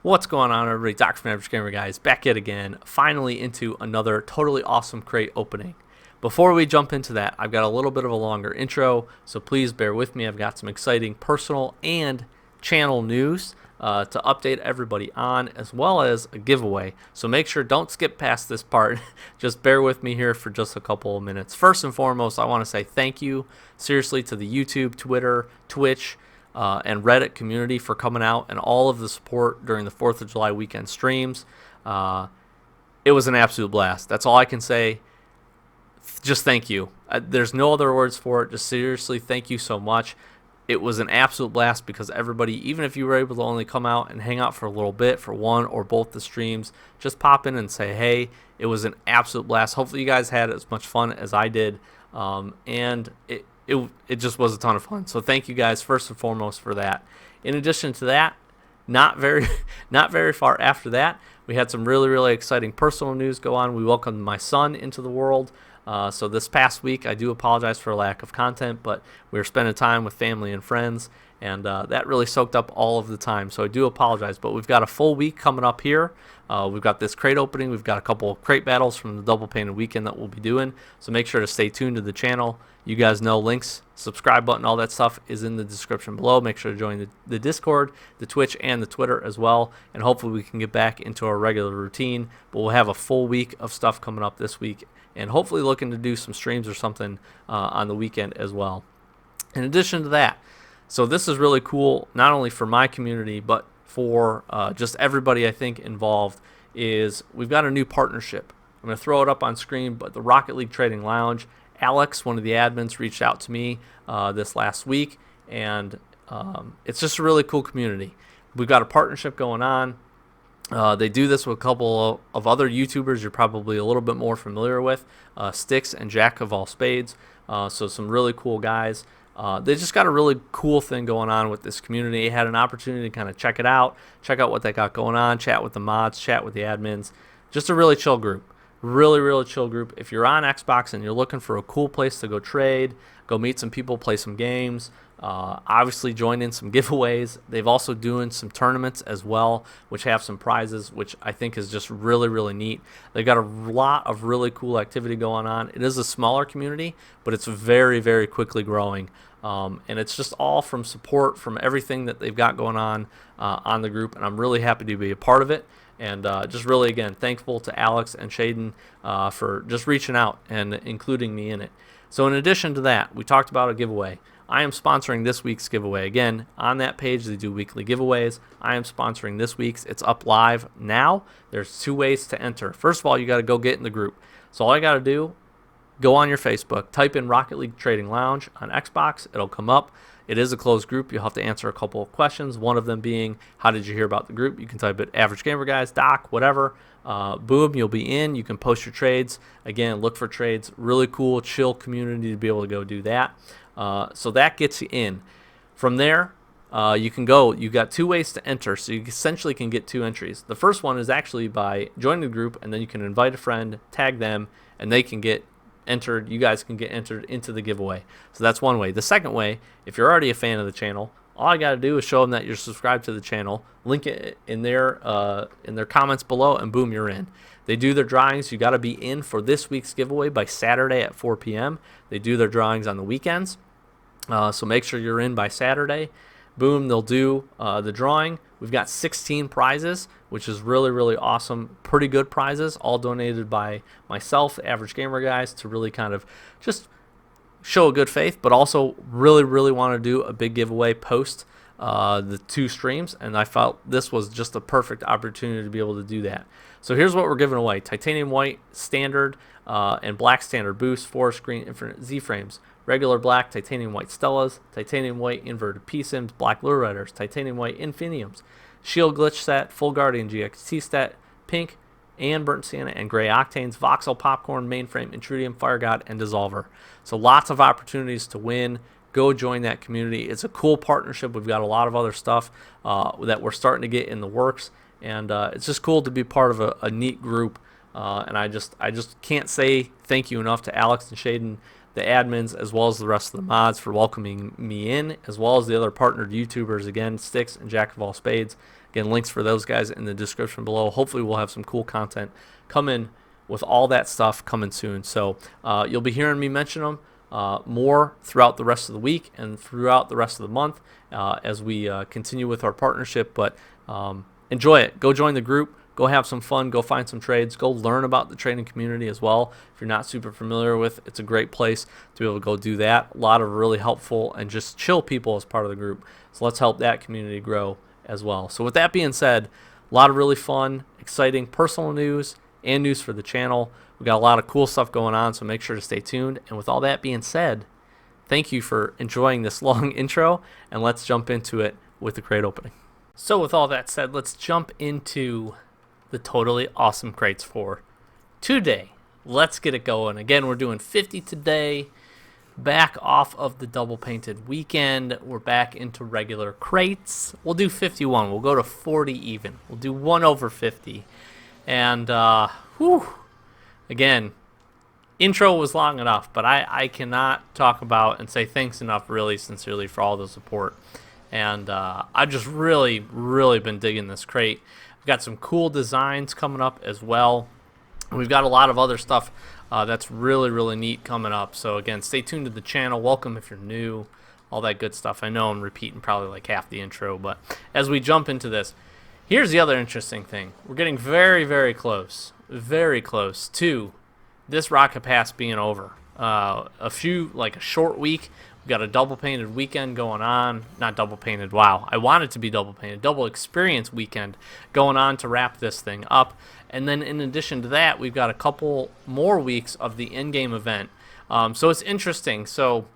What's going on, everybody? Dr. from Average Gamer Guys back yet again, finally into another totally awesome crate opening. Before we jump into that, I've got a little bit of a longer intro, so please bear with me. I've got some exciting personal and channel news to update everybody on, as well as a giveaway. So make sure, don't skip past this part. Just bear with me here for just a couple of minutes. First and foremost, I want to say thank you, seriously, to the YouTube, Twitter, Twitch, and Reddit community for coming out and all of the support during the 4th of July weekend streams. It was an absolute blast. That's all I can say. Just thank you. There's no other words for it. Just seriously, thank you so much. It was an absolute blast because everybody, even if you were able to only come out and hang out for a little bit for one or both the streams, just pop in and say hey. It was an absolute blast. Hopefully you guys had as much fun as I did, and it just was a ton of fun. So thank you guys first and foremost for that. In addition to that, not very far after that, we had some really exciting personal news go on. We welcomed my son into the world. So this past week, I do apologize for a lack of content, but we were spending time with family and friends, and that really soaked up all of the time. So I do apologize, but we've got a full week coming up here. We've got this crate opening. We've got a couple of crate battles from the Double Painted Weekend that we'll be doing. So make sure to stay tuned to the channel. You guys know links, subscribe button, all that stuff is in the description below. Make sure to join the Discord, the Twitch, and the Twitter as well. And hopefully we can get back into our regular routine. But we'll have a full week of stuff coming up this week, and hopefully looking to do some streams or something on the weekend as well. In addition to that, so this is really cool, not only for my community, but for just everybody I think involved, is we've got a new partnership. I'm going to throw it up on screen, but the Rocket League Trading Lounge, Alex, one of the admins, reached out to me this last week, and it's just a really cool community. We've got a partnership going on. They do this with a couple of other YouTubers you're probably a little bit more familiar with, Styx and Jack of All Spades, so some really cool guys. They just got a really cool thing going on with this community. Had an opportunity to kind of check it out, check out what they got going on, chat with the mods, chat with the admins. Just a really chill group. Really chill group. If you're on Xbox and you're looking for a cool place to go trade, go meet some people, play some games, obviously join in some giveaways. They've also doing some tournaments as well, which have some prizes, which I think is just really neat. They got a lot of really cool activity going on. It is a smaller community, but it's very quickly growing. And it's just all from support from everything that they've got going on the group, and I'm really happy to be a part of it. And just really, again, thankful to Alex and Shaden for just reaching out and including me in it. So in addition to that, we talked about a giveaway. I am sponsoring this week's giveaway. Again, on that page, they do weekly giveaways. I am sponsoring this week's. It's up live now. There's 2 ways to enter. First of all, you got to go get in the group. So all you got to do, go on your Facebook, type in Rocket League Trading Lounge on Xbox. It'll come up. It is a closed group. You'll have to answer a couple of questions, one of them being, how did you hear about the group? You can type it Average Gamer Guys, Doc, whatever. Boom, you'll be in. You can post your trades. Again, look for trades. Really cool, chill community to be able to go do that. So that gets you in. From there, you can go. You've got 2 ways to enter, so you essentially can get 2 entries. The first one is actually by joining the group, and then you can invite a friend, tag them, and they can get entered. You guys can get entered into the giveaway. So that's one way. The second way, if you're already a fan of the channel, all I got to do is show them that you're subscribed to the channel, link it in their comments below, and boom, you're in. They do their drawings. You got to be in for this week's giveaway by Saturday at 4 p.m. They do their drawings on the weekends, so make sure you're in by Saturday. Boom, they'll do the drawing. We've got 16 prizes, which is really awesome. Pretty good prizes, all donated by myself, Average Gamer Guys, to really kind of just show a good faith, but also really want to do a big giveaway post the 2 streams, and I felt this was just a perfect opportunity to be able to do that. So here's what we're giving away: Titanium White Standard and Black Standard Boost, Forest Green Infinite Z-Frames, Regular Black Titanium White Stellas, Titanium White Inverted P-Sims, Black Lure Riders, Titanium White Infiniums, Shield Glitch Set, Full Guardian GXT Set, Pink and Burnt Sienna and Gray Octanes, Voxel Popcorn, Mainframe, Intrudium, Fire God, and Dissolver. So lots of opportunities to win. Go join that community. It's a cool partnership. We've got a lot of other stuff that we're starting to get in the works, and it's just cool to be part of a neat group. And I just can't say thank you enough to Alex and Shaden. the admins, as well as the rest of the mods for welcoming me in, as well as the other partnered YouTubers, again, Sticks and Jack of All Spades. Again, links for those guys in the description below. Hopefully we'll have some cool content coming with all that stuff coming soon. So you'll be hearing me mention them more throughout the rest of the week and throughout the rest of the month as we continue with our partnership. But enjoy it. Go join the group. Go have some fun. Go find some trades. Go learn about the trading community as well. If you're not super familiar with, it's a great place to be able to go do that. A lot of really helpful and just chill people as part of the group. So let's help that community grow as well. So with that being said, a lot of really fun, exciting personal news and news for the channel. We got a lot of cool stuff going on, so make sure to stay tuned. And with all that being said, thank you for enjoying this long intro, and let's jump into it with the crate opening. So with all that said, let's jump into the totally awesome crates for today. Let's get it going. Again, we're doing 50 today. Back off of the double painted weekend. We're back into regular crates. We'll do 51. We'll go to 40 even. We'll do 1 over 50. And, again, intro was long enough, but I cannot talk about and say thanks enough really sincerely for all the support. And I've just really been digging this crate. We've got some cool designs coming up as well. We've got a lot of other stuff that's really neat coming up. So again, stay tuned to the channel. Welcome if you're new, all that good stuff. I know I'm repeating probably like half the intro, but as we jump into this, here's the other interesting thing. We're getting very close to this Rocket Pass being over. A short week. We've got a double painted weekend going on. Not double painted, wow. I want it to be double painted. Double experience weekend going on to wrap this thing up. And then in addition to that, we've got a couple more weeks of the in-game event. So it's interesting. So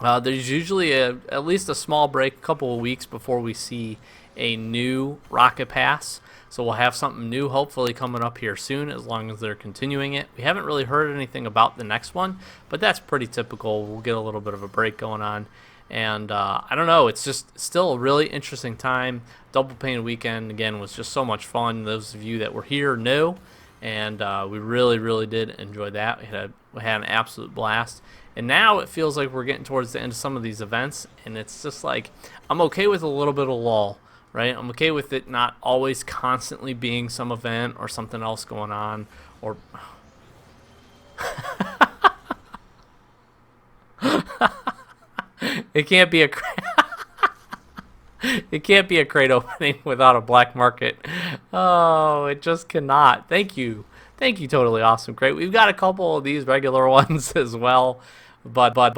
there's usually at least a small break, a couple of weeks before we see a new Rocket Pass. So we'll have something new hopefully coming up here soon, as long as they're continuing it. We haven't really heard anything about the next one, but that's pretty typical. We'll get a little bit of a break going on. And I don't know, it's just still a really interesting time. Double Painted Weekend, again, was just so much fun. Those of you that were here know, and we really did enjoy that. We had an absolute blast. And now it feels like we're getting towards the end of some of these events, and it's just like I'm okay with a little bit of lull. Right? I'm okay with it not always constantly being some event or something else going on, or it can't be a it can't be a crate opening without a black market. Oh, it just cannot. Thank you, totally awesome crate. We've got a couple of these regular ones as well, but that's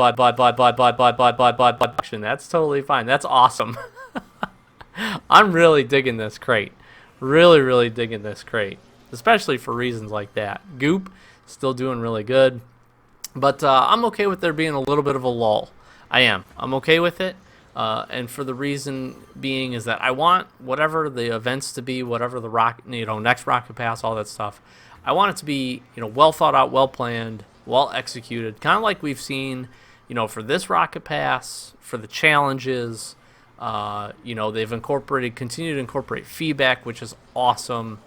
totally fine. That's awesome. I'm really digging this crate. Really digging this crate. Especially for reasons like that. Goop, still doing really good. But I'm okay with there being a little bit of a lull. I am. I'm okay with it. And for the reason being is that I want whatever the events to be, whatever the next Rocket Pass, all that stuff. I want it to be, well thought out, well planned, well executed. Kind of like we've seen, for this Rocket Pass, for the challenges. They've continued to incorporate feedback, which is awesome.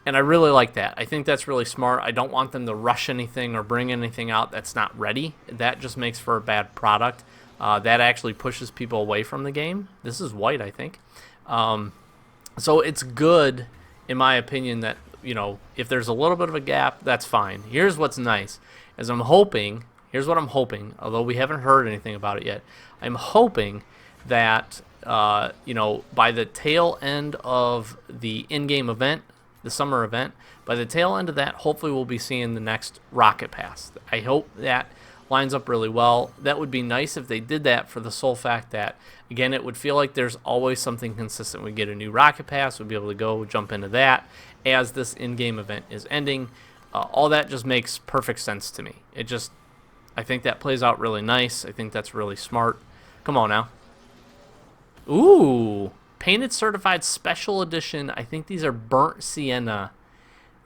And I really like that. I think that's really smart. I don't want them to rush anything or bring anything out that's not ready. That just makes for a bad product. That actually pushes people away from the game. This is white, I think. So it's good, in my opinion, that, if there's a little bit of a gap, that's fine. Here's what's nice, is here's what I'm hoping, although we haven't heard anything about it yet. I'm hoping that, by the tail end of the in-game event, the summer event, by the tail end of that, hopefully we'll be seeing the next Rocket Pass. I hope that lines up really well. That would be nice if they did that, for the sole fact that, again, it would feel like there's always something consistent. We get a new Rocket Pass, we'll be able to go jump into that as this in-game event is ending. All that just makes perfect sense to me. I think that plays out really nice. I think that's really smart. Come on now. Ooh, Painted Certified Special Edition. I think these are Burnt Sienna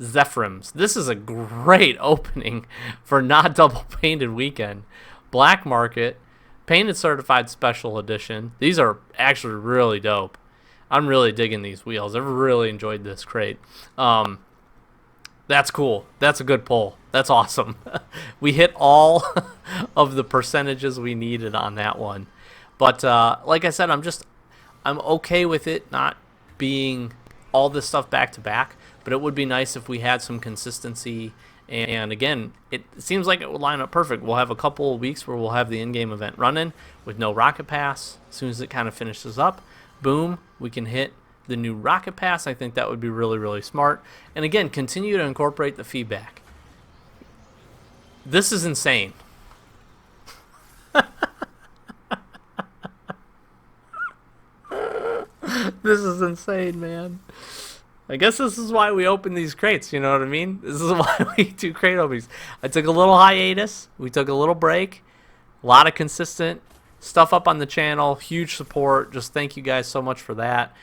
Zephyrims. This is a great opening for not double painted weekend. Black Market, Painted Certified Special Edition. These are actually really dope. I'm really digging these wheels. I've really enjoyed this crate. That's cool. That's a good pull. That's awesome. We hit all of the percentages we needed on that one. But like I said, I'm okay with it not being all this stuff back to back. But it would be nice if we had some consistency. And again, it seems like it would line up perfect. We'll have a couple of weeks where we'll have the in-game event running with no Rocket Pass. As soon as it kind of finishes up, boom, we can hit the new Rocket Pass. I think that would be really, really smart. And again, continue to incorporate the feedback. This is insane. This is insane, man. I guess this is why we open these crates, you know what I mean? This is why we do crate openings. I took a little hiatus. We took a little break. A lot of consistent stuff up on the channel. Huge support. Just thank you guys so much for that.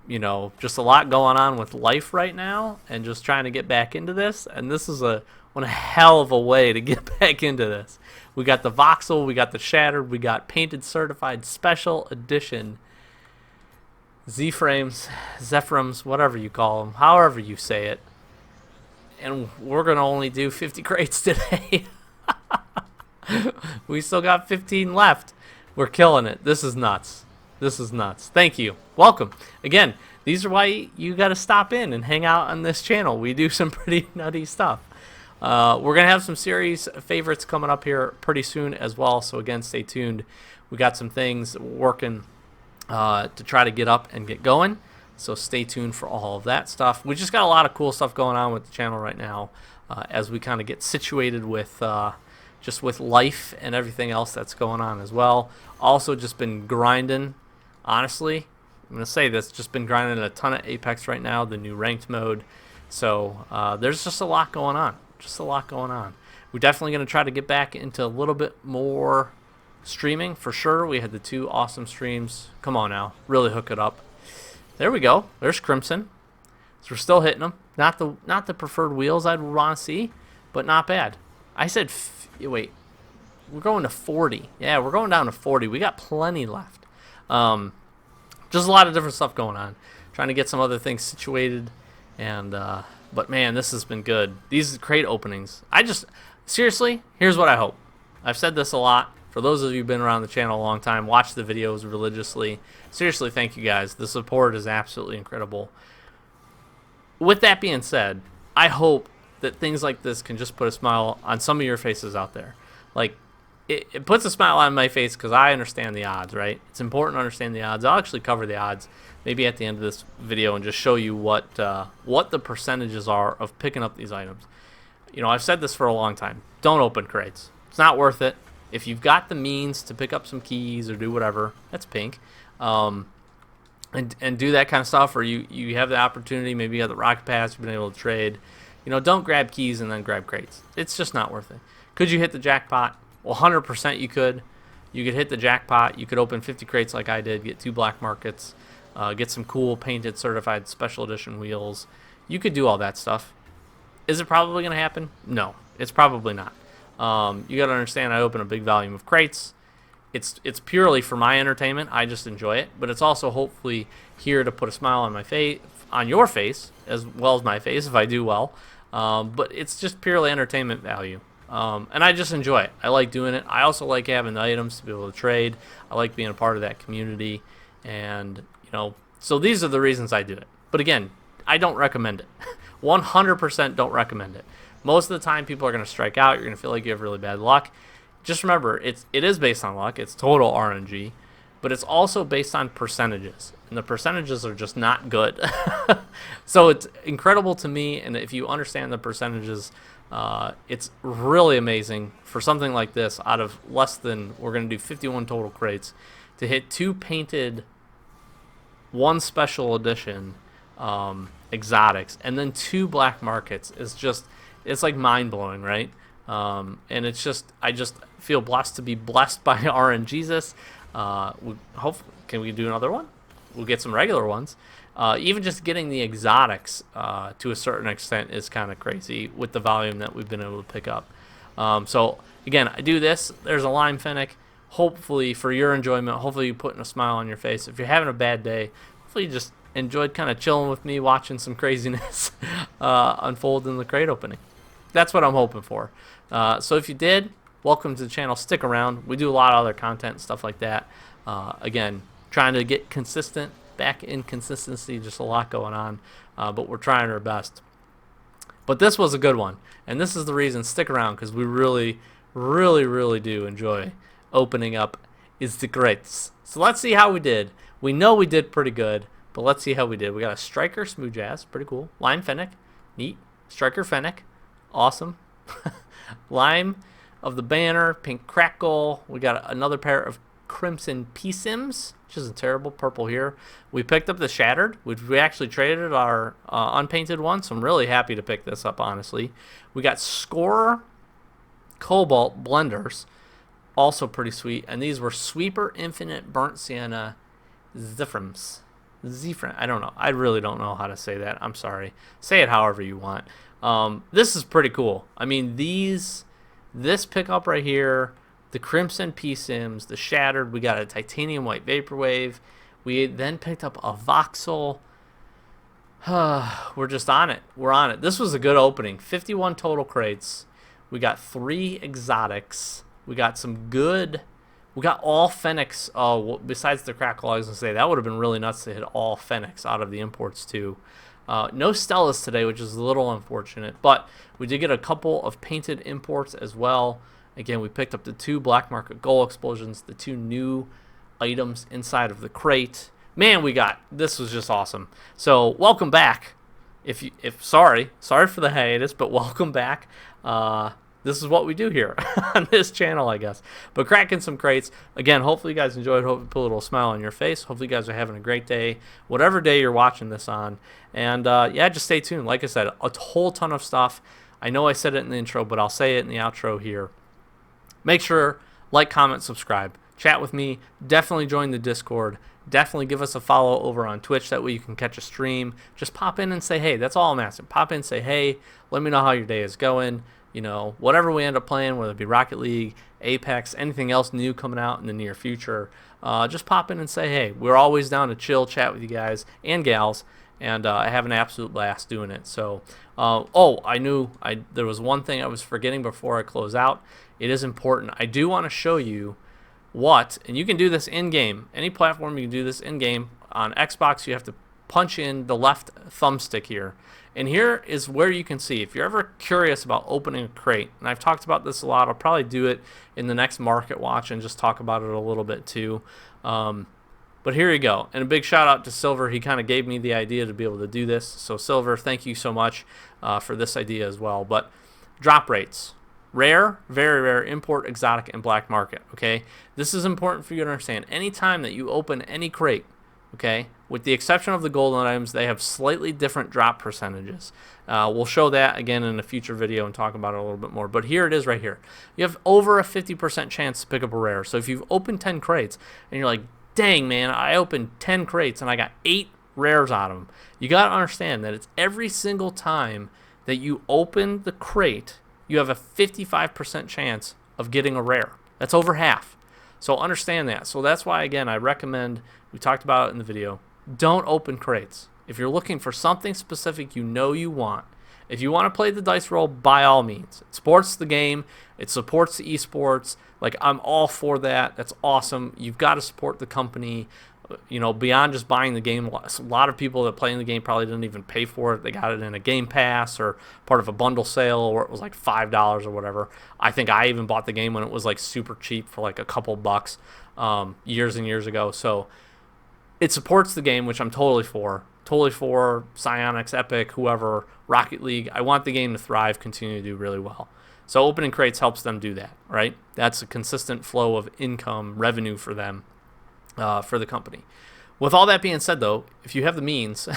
You know, just a lot going on with life right now and just trying to get back into this. And this is one hell of a way to get back into this. We got the voxel, we got the shattered, we got painted certified special edition Z-frames, Zephrams, whatever you call them, however you say it. And we're going to only do 50 crates today. We still got 15 left. We're killing it. This is nuts. This is nuts. Thank you. Welcome. Again, these are why you got to stop in and hang out on this channel. We do some pretty nutty stuff. We're going to have some series favorites coming up here pretty soon as well. So again, stay tuned. We got some things working to try to get up and get going. So stay tuned for all of that stuff. We just got a lot of cool stuff going on with the channel right now as we kind of get situated with just with life and everything else that's going on as well. Also just been grinding. Honestly, I'm going to say this, just been grinding a ton of Apex right now, the new ranked mode. So there's just a lot going on. Just a lot going on. We're definitely going to try to get back into a little bit more streaming for sure. We had the 2 awesome streams. Come on now. Really hook it up. There we go. There's Crimson. So we're still hitting them. Not the preferred wheels I'd want to see, but not bad. I said, wait, we're going to 40. Yeah, we're going down to 40. We got plenty left. Just a lot of different stuff going on. Trying to get some other things situated. And, but man, this has been good. These crate openings. Seriously, here's what I hope. I've said this a lot. For those of you who've been around the channel a long time, watch the videos religiously. Seriously, thank you guys. The support is absolutely incredible. With that being said, I hope that things like this can just put a smile on some of your faces out there. Like, it puts a smile on my face because I understand the odds, right? It's important to understand the odds. I'll actually cover the odds maybe at the end of this video and just show you what the percentages are of picking up these items. You know, I've said this for a long time. Don't open crates. It's not worth it. If you've got the means to pick up some keys or do whatever, that's pink, and do that kind of stuff, or you have the opportunity, maybe you have the Rocket Pass, you've been able to trade, you know, don't grab keys and then grab crates. It's just not worth it. Could you hit the jackpot? Well, 100% you could. You could hit the jackpot. You could open 50 crates like I did, get 2 black markets, get some cool painted certified special edition wheels. You could do all that stuff. Is it probably going to happen? No, it's probably not. You got to understand, I open a big volume of crates. It's purely for my entertainment. I just enjoy it, but it's also hopefully here to put a smile on my face, on your face, as well as my face if I do well. But it's just purely entertainment value. And I just enjoy it. I like doing it. I also like having the items to be able to trade. I like being a part of that community, and you know, so these are the reasons I do it. But again, I don't recommend it. 100% don't recommend it. Most of the time, people are going to strike out. You're going to feel like you have really bad luck. Just remember, it is based on luck. It's total RNG, but it's also based on percentages, and the percentages are just not good. So it's incredible to me, and if you understand the percentages, it's really amazing for something like this. Out of less than, we're going to do 51 total crates, to hit 2 painted, 1 special edition exotics, and then 2 black markets is just, it's like mind-blowing, right? And it's just, I just feel blessed to be blessed by RNGesus. Can we do another one? We'll get some regular ones. Even just getting the exotics to a certain extent is kind of crazy with the volume that we've been able to pick up. So again, I do this. There's a Lime Fennec. Hopefully for your enjoyment, hopefully you putting a smile on your face. If you're having a bad day, hopefully you just enjoyed kind of chilling with me, watching some craziness unfold in the crate opening. That's what I'm hoping for. So if you did, welcome to the channel. Stick around. We do a lot of other content and stuff like that. Again, trying to get consistent, back in consistency, just a lot going on, but we're trying our best. But this was a good one, and this is the reason. Stick around, because we really, really, really do enjoy opening up is the crates. So let's see how we did. We know we did pretty good, but let's see how we did. We got a Striker Smooth Jazz, pretty cool. Lime Fennec, neat. Striker Fennec, awesome. Lime of the Banner, Pink Crackle. We got another pair of Crimson P-Sims, which isn't terrible. Purple here. We picked up the Shattered, which we actually traded our unpainted one, so I'm really happy to pick this up, honestly. We got Scorer Cobalt Blenders, also pretty sweet. And these were Sweeper Infinite Burnt Sienna Zephrams. I don't know. I really don't know how to say that. I'm sorry. Say it however you want. This is pretty cool. I mean, this pickup right here, the Crimson P-Sims, the Shattered, we got a Titanium White Vaporwave. We then picked up a Voxel. We're just on it. We're on it. This was a good opening. 51 total crates. We got 3 exotics. We got some good... We got all Fennecs, besides the Crackle. I was going to say, that would have been really nuts to hit all Fennecs out of the imports, too. No Stellas today, which is a little unfortunate. But we did get a couple of painted imports as well. Again, we picked up the 2 Black Market Gold Explosions, the 2 new items inside of the crate. Man, this was just awesome. So, welcome back. Sorry for the hiatus, but welcome back. This is what we do here on this channel, I guess. But cracking some crates. Again, hopefully you guys enjoyed. Hopefully put a little smile on your face. Hopefully you guys are having a great day, whatever day you're watching this on. And yeah, just stay tuned. Like I said, a whole ton of stuff. I know I said it in the intro, but I'll say it in the outro here. Make sure, like, comment, subscribe. Chat with me. Definitely join the Discord. Definitely give us a follow over on Twitch. That way you can catch a stream. Just pop in and say hey. That's all I'm asking. Pop in, say hey. Let me know how your day is going. You know, whatever we end up playing, whether it be Rocket League, Apex, anything else new coming out in the near future, just pop in and say hey. We're always down to chill, chat with you guys and gals, and I have an absolute blast doing it. So, there was one thing I was forgetting before I close out. It is important. I do want to show you and you can do this in-game. Any platform, you can do this in-game. On Xbox, you have to punch in the left thumbstick here. And here is where you can see, if you're ever curious about opening a crate, and I've talked about this a lot, I'll probably do it in the next Market Watch and just talk about it a little bit too. But here you go. And a big shout out to Silver. He kind of gave me the idea to be able to do this. So Silver, thank you so much for this idea as well. But drop rates. Rare, very rare, import, exotic, and black market. Okay, this is important for you to understand. Anytime that you open any crate, okay, with the exception of the golden items, they have slightly different drop percentages. We'll show that again in a future video and talk about it a little bit more. But here it is right here. You have over a 50% chance to pick up a rare. So if you've opened 10 crates and you're like, dang, man, I opened 10 crates and I got 8 rares out of them, you got to understand that it's every single time that you open the crate, you have a 55% chance of getting a rare. That's over half. So understand that. So that's why, again, I recommend, we talked about it in the video, don't open crates. If you're looking for something specific you want, if you want to play the dice roll, by all means. It supports the game. It supports the esports. Like, I'm all for that. That's awesome. You've got to support the company. You know, beyond just buying the game, a lot of people that play in the game probably didn't even pay for it. They got it in a Game Pass or part of a bundle sale where it was like $5 or whatever. I think I even bought the game when it was like super cheap for like a couple bucks years and years ago. So it supports the game, which I'm totally for. Totally for Psyonix, Epic, whoever, Rocket League. I want the game to thrive, continue to do really well. So opening crates helps them do that, right? That's a consistent flow of income, revenue for them. For the company. With all that being said, though, if you have the means,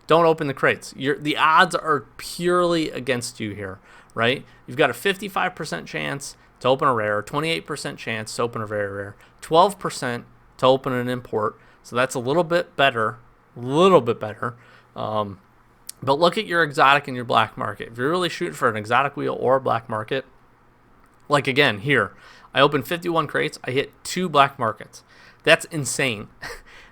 don't open the crates. The odds are purely against you here, right? You've got a 55% chance to open a rare, 28% chance to open a very rare, 12% to open an import. So that's a little bit better, But look at your exotic and your black market. If you're really shooting for an exotic wheel or a black market, like again here, I opened 51 crates. I hit 2 black markets. That's insane.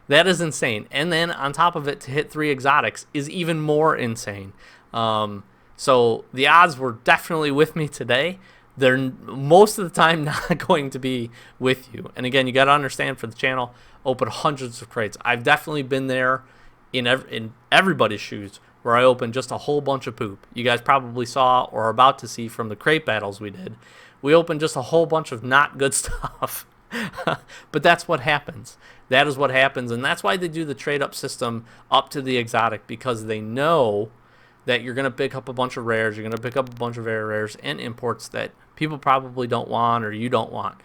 That is insane. And then on top of it, to hit 3 exotics is even more insane. So the odds were definitely with me today. They're most of the time not going to be with you. And again, you got to understand, for the channel, open hundreds of crates. I've definitely been there in everybody's shoes, where I opened just a whole bunch of poop. You guys probably saw or are about to see from the crate battles we did. We opened just a whole bunch of not good stuff. But that's what happens. That is what happens, and that's why they do the trade-up system up to the exotic, because they know that you're going to pick up a bunch of rares, you're going to pick up a bunch of rare rares and imports that people probably don't want or you don't want.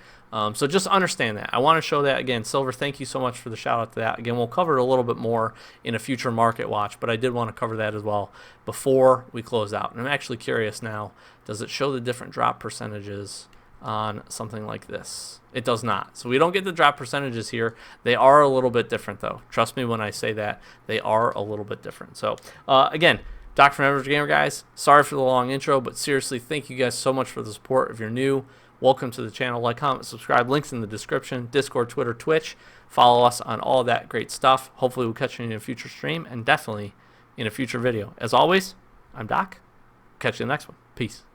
So just understand that. I want to show that again. Silver, thank you so much for the shout out to that. Again, we'll cover it a little bit more in a future market watch, but I did want to cover that as well before we close out. And I'm actually curious now, does it show the different drop percentages on something like this? It does not. So we don't get the drop percentages here. They are a little bit different, though. Trust me when I say that. They are a little bit different. So again, Doc from Average Gamer, guys. Sorry for the long intro, but seriously, thank you guys so much for the support. If you're new, welcome to the channel. Like, comment, subscribe. Links in the description. Discord, Twitter, Twitch. Follow us on all that great stuff. Hopefully we'll catch you in a future stream, and definitely in a future video. As always, I'm Doc. Catch you in the next one. Peace.